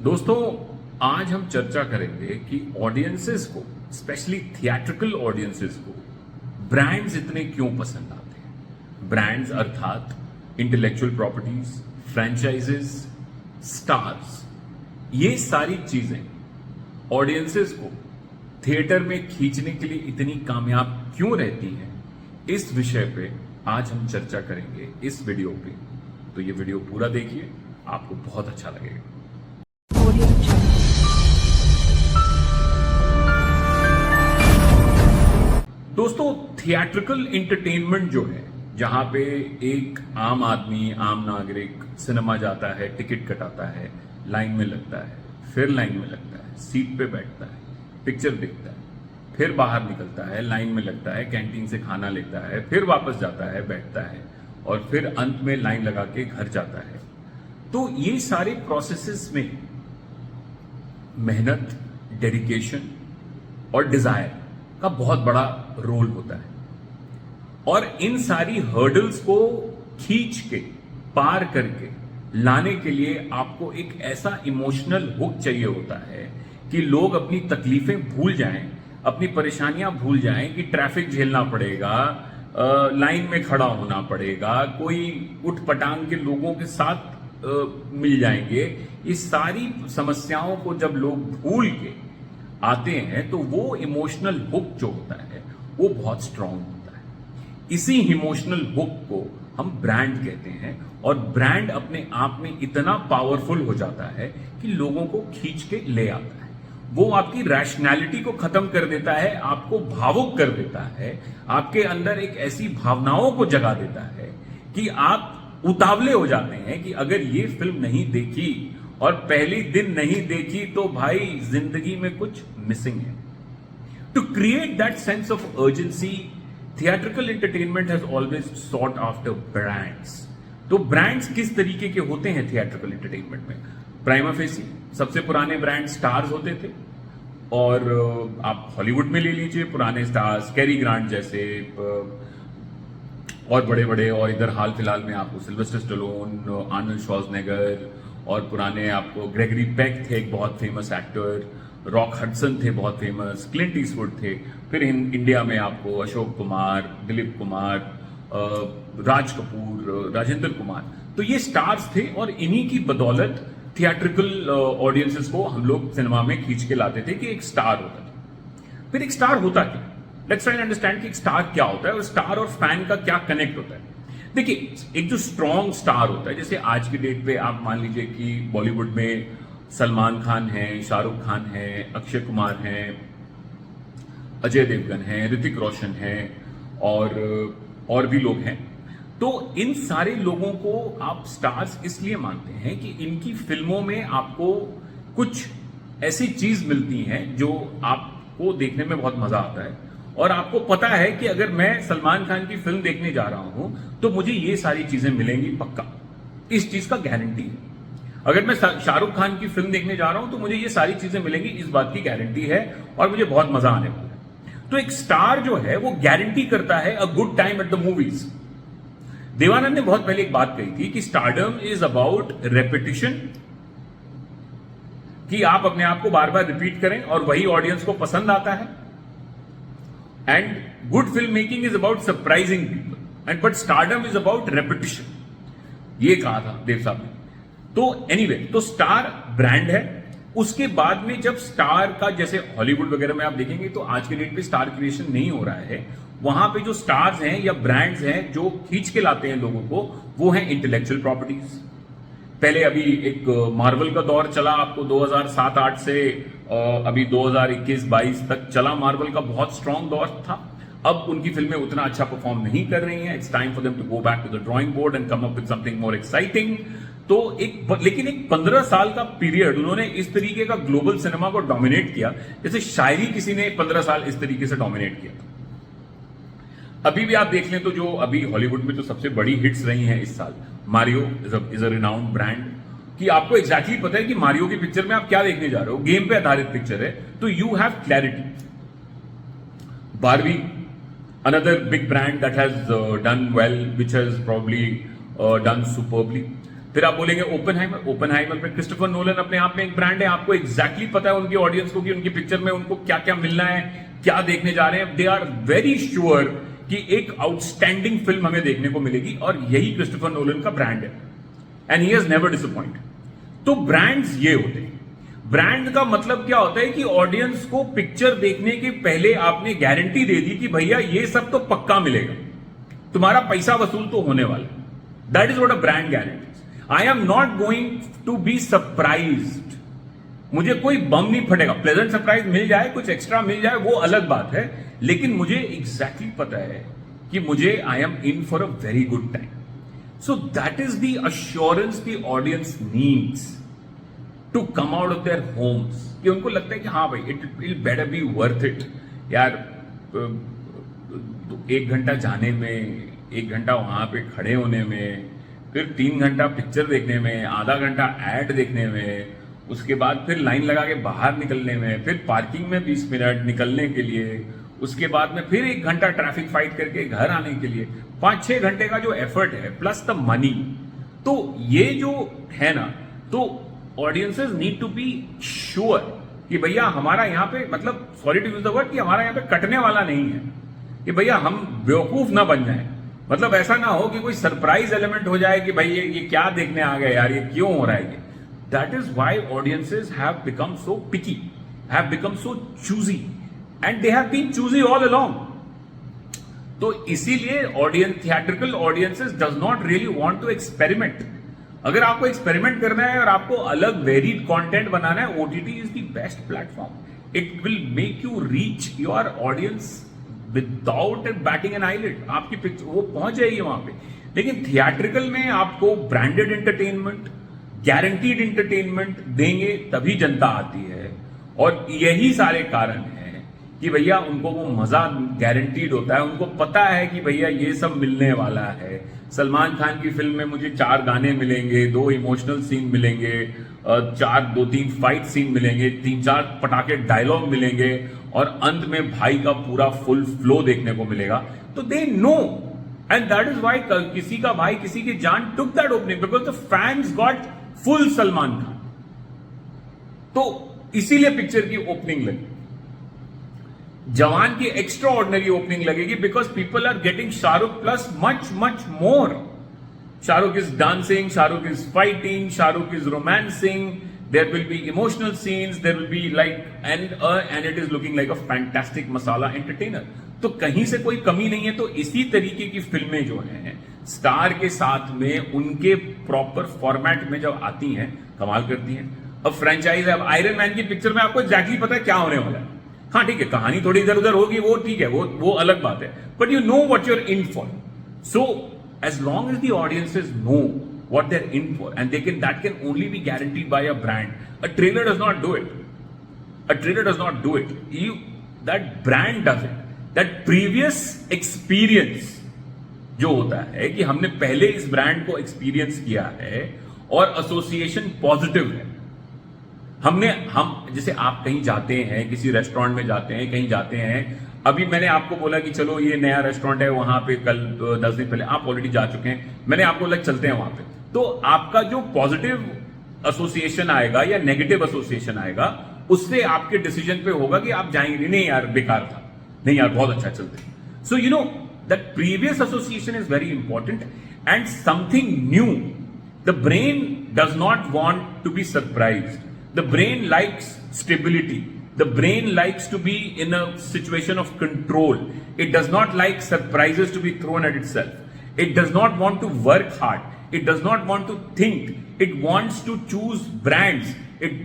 दोस्तों, आज हम चर्चा करेंगे कि ऑडियंसेस को, स्पेशली थिएट्रिकल ऑडियंसेस को, ब्रांड्स इतने क्यों पसंद आते हैं। ब्रांड्स अर्थात इंटेलेक्चुअल प्रॉपर्टीज, फ्रेंचाइजेस, स्टार्स, ये सारी चीजें ऑडियंसेस को थिएटर में खींचने के लिए इतनी कामयाब क्यों रहती हैं, इस विषय पे आज हम चर्चा करेंगे इस वीडियो पे। तो ये वीडियो पूरा देखिए, आपको बहुत अच्छा लगेगा। दोस्तों, थिएट्रिकल एंटरटेनमेंट जो है, जहां पे एक आम आदमी, आम नागरिक सिनेमा जाता है, टिकट कटाता है, लाइन में लगता है, फिर लाइन में लगता है, सीट पे बैठता है, पिक्चर देखता है, फिर बाहर निकलता है, लाइन में लगता है, कैंटीन से खाना लेता है, फिर वापस जाता है, बैठता है और फिर अंत में लाइन लगा के घर जाता है। तो ये सारे प्रोसेसेस में मेहनत, डेडिकेशन और डिजायर का बहुत बड़ा रोल होता है। और इन सारी हर्डल्स को खींच के, पार करके लाने के लिए आपको एक ऐसा इमोशनल हुक चाहिए होता है कि लोग अपनी तकलीफें भूल जाएं, अपनी परेशानियां भूल जाएं कि ट्रैफिक झेलना पड़ेगा, लाइन में खड़ा होना पड़ेगा, कोई उठपटांग के लोगों के साथ मिल जाएंगे। ये सारी समस्याओं को जब लोग भूल के आते हैं तो वो इमोशनल हुक जो होता है वो बहुत स्ट्रांग होता है। इसी इमोशनल हुक को हम ब्रांड कहते हैं और ब्रांड अपने आप में इतना पावरफुल हो जाता है कि लोगों को खींच के ले आता है। वो आपकी रैशनैलिटी को खत्म कर देता है, आपको भावुक कर देता है, आपके अंदर एक ऐसी भावनाओं को जगा देता है कि आप उतावले हो जाते हैं कि अगर ये फिल्म नहीं देखी और पहली दिन नहीं देखी तो भाई जिंदगी में कुछ मिसिंग है। To create that sense of urgency, theatrical entertainment has always sought after brands. तो ब्रांड्स किस तरीके के होते हैं थिएट्रिकल एंटरटेनमेंट में? प्राइमा फेसी सबसे पुराने ब्रांड स्टार्स होते थे। और आप हॉलीवुड में ले लीजिए पुराने स्टार्स, कैरी ग्रांट जैसे, और बड़े बड़े, और इधर हाल फिलहाल में आपको सिल्वेस्टर स्टैलोन, आर्नल्ड श्वार्ज़नेगर, और पुराने आपको ग्रेगरी पेक थे, एक बहुत फेमस एक्टर, रॉक हडसन थे बहुत फेमस, क्लिंट ईस्टवुड थे। फिर इंडिया में आपको अशोक कुमार, दिलीप कुमार, राज कपूर, राजेंद्र कुमार। तो ये स्टार्स थे और इन्हीं की बदौलत थिएट्रिकल ऑडियंसेस को हम लोग सिनेमा में खींच के लाते थे कि एक स्टार होता था। फिर एक स्टार होता क्या? लेट्स ट्राई टू अंडरस्टैंड कि एक स्टार क्या होता है और स्टार और फैन का क्या कनेक्ट होता है। देखिए, एक जो स्ट्रॉन्ग स्टार होता है, जैसे आज की डेट पे आप मान लीजिए कि बॉलीवुड में सलमान खान है, शाहरुख खान है, अक्षय कुमार है, अजय देवगन है, ऋतिक रोशन है और भी लोग हैं। तो इन सारे लोगों को आप स्टार्स इसलिए मानते हैं कि इनकी फिल्मों में आपको कुछ ऐसी चीज मिलती है जो आपको देखने में बहुत मजा आता है और आपको पता है कि अगर मैं सलमान खान की फिल्म देखने जा रहा हूं तो मुझे ये सारी चीजें मिलेंगी पक्का, इस चीज का गारंटी है। अगर मैं शाहरुख खान की फिल्म देखने जा रहा हूं तो मुझे ये सारी चीजें मिलेंगी, इस बात की गारंटी है और मुझे बहुत मजा आने वाला है। तो एक स्टार जो है वो गारंटी करता है a good time at the movies. Dev Anand ने बहुत पहले एक बात कही थी कि स्टारडम इज अबाउट रेपिटिशन, कि आप अपने आप को बार बार रिपीट करें और वही ऑडियंस को पसंद आता है। And good film making is about surprising people and but stardom is about repetition, ये कहा था देव साहब ने। तो एनीवे, तो स्टार ब्रांड है। उसके बाद में जब स्टार का, जैसे हॉलीवुड वगैरह में आप देखेंगे तो आज के डेट पे स्टार क्रिएशन नहीं हो रहा है। वहां पे जो स्टार्स हैं या ब्रांड्स हैं जो खींच के लाते हैं लोगों को, वो है इंटेलेक्चुअल प्रॉपर्टीज। पहले अभी एक मार्वल का दौर चला, आपको 2007-8 से अभी 2021-22 तक चला। मार्वल का बहुत स्ट्रांग दौर था। अब उनकी फिल्में उतना अच्छा परफॉर्म नहीं कर रही हैं। It's time for them to go back to the drawing board and come up with something more exciting. तो लेकिन एक 15 साल का पीरियड उन्होंने इस तरीके का ग्लोबल सिनेमा को डोमिनेट किया, जैसे शायरी किसी ने 15 साल इस तरीके से डोमिनेट किया था। अभी भी आप देख लें तो जो अभी हॉलीवुड में तो सबसे बड़ी हिट्स रही हैं इस साल, Mario is a renowned brand, कि आपको एग्जैक्टली पता है कि मारियो की पिक्चर में आप क्या देखने जा रहे हो, गेम पे आधारित पिक्चर है, तो you have clarity. Barbie, another big brand that has done well, which has probably done superbly. फिर आप बोलेंगे ओपनहाइमर पे क्रिस्टोफर नोलन अपने आप में एक ब्रांड है, आपको एग्जैक्टली पता है उनकी ऑडियंस को कि उनकी पिक्चर में उनको क्या क्या मिलना है, क्या देखने जा रहे हैं। दे आर वेरी श्योर कि एक आउटस्टैंडिंग फिल्म हमें देखने को मिलेगी, और यही क्रिस्टोफर नोलन का ब्रांड है, and he has never disappoint. तो ब्रांड्स ये होते हैं। ब्रांड का मतलब क्या होता है कि ऑडियंस को पिक्चर देखने के पहले आपने गारंटी दे दी कि भैया ये सब तो पक्का मिलेगा, तुम्हारा पैसा वसूल तो होने वाला है। That is what a brand guarantee. I am not going to be surprised, मुझे कोई बम नहीं फटेगा। प्लेजेंट सरप्राइज मिल जाए, कुछ एक्स्ट्रा मिल जाए, वो अलग बात है, लेकिन मुझे एग्जैक्टली पता है कि मुझे I am in for a very good time. So that is the assurance the audience needs to come out of their homes, कि उनको लगता है कि हाँ भाई it will better be worth it यार। 1 घंटा जाने में, 1 घंटा वहां पे खड़े होने में, फिर 3 घंटा पिक्चर देखने में, आधा घंटा ऐड देखने में, उसके बाद फिर लाइन लगा के बाहर निकलने में, फिर पार्किंग में 20 मिनट निकलने के लिए, उसके बाद में फिर 1 घंटा ट्रैफिक फाइट करके घर आने के लिए, 5-6 घंटे का जो एफर्ट है प्लस द मनी, तो ये जो है ना, तो audiences need to be sure कि भैया हमारा यहाँ पे, मतलब sorry to use the word, कि हमारा यहाँ पे कटने वाला नहीं है, कि भैया हम बेवकूफ ना बन जाए। मतलब ऐसा ना हो कि कोई सरप्राइज एलिमेंट हो जाए कि भाई ये क्या देखने आ गए यार, ये क्यों हो रहा है ये। That is why audiences have become so picky, have become so choosy, and they have been choosy all along. तो इसीलिए theatrical audiences does not really want to experiment. अगर आपको एक्सपेरिमेंट करना है और आपको अलग वेरिड कंटेंट बनाना है, OTT is the best platform. It will make you reach your audience without batting an eyelid. आपकी पिक्चर वो पहुंच जाएगी वहां पे। लेकिन थिएट्रिकल में आपको ब्रांडेड एंटरटेनमेंट, गारंटीड एंटरटेनमेंट देंगे तभी जनता आती है, और यही सारे कारण हैं कि भैया उनको वो मजा गारंटीड होता है। उनको पता है कि भैया ये सब मिलने वाला है। सलमान खान की फिल्म में मुझे 4 गाने मिलेंगे, 2 इमोशनल सीन मिलेंगे, 2-3 फाइट सीन मिलेंगे, 3-4 पटाखे डायलॉग मिलेंगे, और अंत में भाई का पूरा फुल फ्लो देखने को मिलेगा। तो they know, and that is why Kisi Ka Bhai Kisi Ki Jaan took that opening, because the fans got full Salman Khan. तो इसीलिए पिक्चर की ओपनिंग लगी। जवान की एक्स्ट्रा ऑर्डिनरी ओपनिंग लगेगी because people are getting Shahrukh plus much much more. Shahrukh is dancing, Shahrukh is fighting, Shahrukh is romancing, there will be emotional scenes, there will be like and it is looking like a fantastic masala entertainer। तो कहीं से कोई कमी नहीं है। तो इसी तरीके की फिल्में जो हैं स्टार के साथ में उनके प्रॉपर फॉर्मेट में जब आती हैं, कमाल करती हैं। अब फ्रेंचाइज है, अब आयरन मैन की पिक्चर में आपको एग्जैक्टली पता है क्या होने वाला है। हाँ ठीक है, कहानी थोड़ी इधर उधर होगी, वो ठीक है, वो अलग बात है, but you know what you are in for. So as long as the audiences know what they're in for, and that can only be guaranteed by a brand. A trailer does not do it. A trailer does not do it. That brand does it. That previous experience जो होता है कि हमने पहले इस brand को experience किया है और एसोसिएशन पॉजिटिव है। हम जैसे आप कहीं जाते हैं, किसी रेस्टोरेंट में जाते हैं, कहीं जाते हैं, अभी मैंने आपको बोला कि चलो ये नया रेस्टोरेंट है, वहां पे कल 10 दिन पहले आप ऑलरेडी जा चुके हैं, मैंने आपको बोला चलते हैं वहां पे, तो आपका जो पॉजिटिव एसोसिएशन आएगा या नेगेटिव एसोसिएशन आएगा, उससे आपके डिसीजन पे होगा कि आप जाएंगे नहीं यार बेकार था, नहीं यार बहुत अच्छा, चलते। So you know that previous association is very important and something new. The brain does not want to be surprised, the brain likes stability, the brain likes to be in a situation of control. It does not like surprises to be thrown at itself. It does not want to work hard. It does not want to think. It wants to choose brands.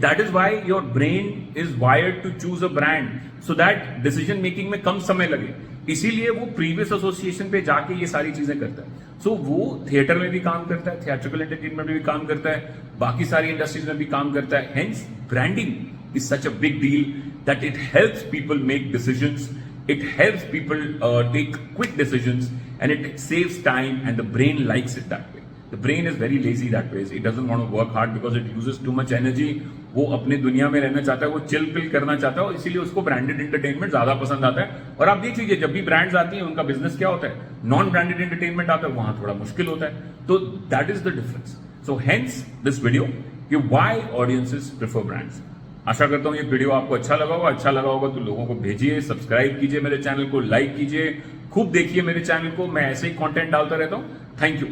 That is why your brain is wired to choose a brand, so that decision making में कम समय लगे। इसीलिए वो previous association पे जाके ये सारी चीजें करता है। सो वो थिएटर में भी काम करता है, थिएट्रिकल एंटरटेनमेंट में भी काम करता है, बाकी सारी इंडस्ट्रीज में भी काम करता है। Hence branding is such a big deal that it helps people make decisions, it helps people take quick decisions, and it saves time, and the brain likes it that way. The brain is very lazy that way. It doesn't want to work hard because it uses too much energy. वो अपने दुनिया में रहना चाहता है, वो chill pill करना चाहता है, इसीलिए उसको ब्रांडेड एंटरटेनमेंट ज्यादा पसंद आता है। और आप देख लीजिए, जब भी ब्रांड्स आती हैं उनका बिजनेस क्या होता है, नॉन ब्रांडेड एंटरटेनमेंट आता है, वहां थोड़ा मुश्किल होता है। तो that is the difference. So hence this video कि व्हाई ऑडियंसेस प्रेफर ब्रांड्स। आशा करता हूं ये वीडियो आपको अच्छा लगा होगा तो लोगों को भेजिए, सब्सक्राइब कीजिए मेरे चैनल को, लाइक कीजिए, खूब देखिए मेरे चैनल को, मैं ऐसे ही कंटेंट डालता रहता हूं। Thank you.